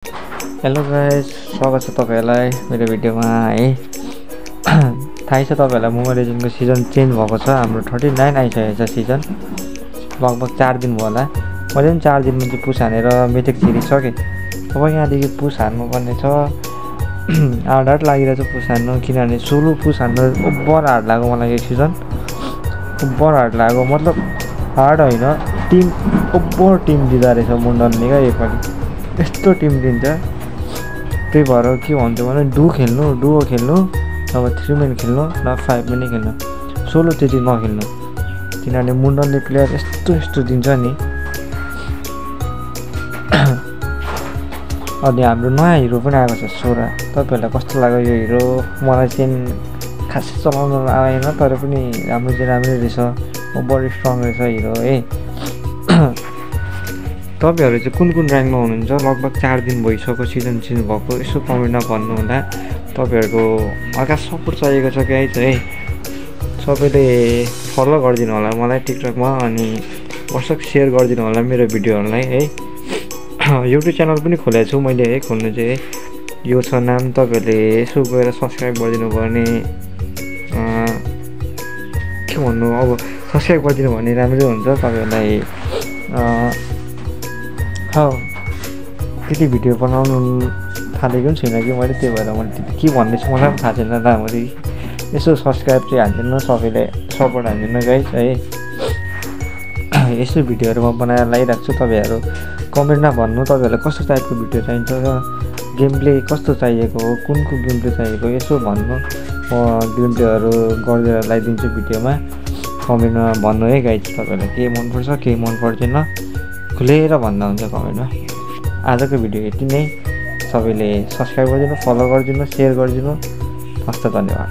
Hello guys, स्वागत छ तपाईहरुलाई मेरो भिडियोमा है। थाहै छ तपाईहरुलाई मोबाइल लेजेन्डको सिजन चेन्ज भएको छ। हाम्रो 39 आइसकेको छ सिजन। लगभग 4 दिन भयो होला। मैले पनि 4 दिनमा चाहिँ पुस हानेर मिथिक छिरिसके। अब यहाँदेखि पुस हान्नुपर्ने छ। हार्ड लागिरहेछ पुस हान्नु, किनभने सोलो पुस हान्नु ओभर हार्ड लाग्यो मलाई यो सिजन। ओभर हार्ड लाग्यो मतलब हार्ड होइन, टिम ओभर टिम दिँदो रहेछ मुन्डनले क्या यसपालि। यस्तो टिम दिन्छ। त्यही भएर के भन्छु भने डुओ खेल्नु अब 3 म्यान खेल्नु न 5 म्यान खेल्नु, सोलो त्यति नखेल्नु, किनभने मुन्डनले प्लेयर यस्तो दिन्छ नि। अनि हाम्रो नयाँ हिरो पनि आएको छ सोरा। तपाईहरुलाई कस्तो लाग्यो यो हिरो? मलाई चाहिँ खासै चलाउन आएन, तर पनि राम्रै रहेछ। ओभर स्ट्रङ रहेछ हिरो है। तपाईहरु चाहिँ कुन र्याङ्कमा हुनुहुन्छ? लगभग 4 दिन भइसक्यो सिजन चेन्ज भएको। यसो कमेन्टमा भन्नु होला। तपाईहरुको हल्का सपोर्ट चाहिएको छ गाइस है। सबैले फलो गरिदिनु होला मलाई टिकटकमा, अनि वाट्सएप सेयर गरिदिनु होला मेरो भिडियोहरुलाई है। युट्युब च्यानल पनि खोलेको छु मैले है, खोल्नु चाहिँ यो छ नाम। तपाईहरुले यसो गएर सब्स्क्राइब गरिदिनु भयो भने के भन्नु, अब सब्स्क्राइब गरिदिनु भने राम्रै हुन्छ तपाईहरुलाई। त्यति भिडियो बनाउनु थालेको पनि छैन कि मैले, त्यही भएर मैले के भन्दैछु मलाई पनि थाहा छैन राम्ररी। यसो सब्स्क्राइब चाहिँ हान्दिनु, सबैले सपोर्ट हान्दिनु गाइस है। यस्तो भिडियोहरू म बनाएर लगाइरहेको छु। तपाईँहरू कमेन्टमा भन्नु तपाईँहरूलाई कस्तो टाइपको भिडियो चाहिन्छ, गेम प्ले कस्तो चाहिएको हो, कुन गेम प्ले चाहिएको, यसो भन्नु। म गेम प्लेहरू गरिदिएर लगाइदिन्छु भिडियोमा। कमेन्टमा भन्नु है गाइस, तपाईँहरूलाई के मनपर्छ के मन पर्दैन खुलेर भन्दा हुन्छ कमेन्टमा। आजको भिडियो यति नै। सबैले सब्स्क्राइब गरिदिनु, फलो गरिदिनु, सेयर गरिदिनु। हस्त धन्यवाद।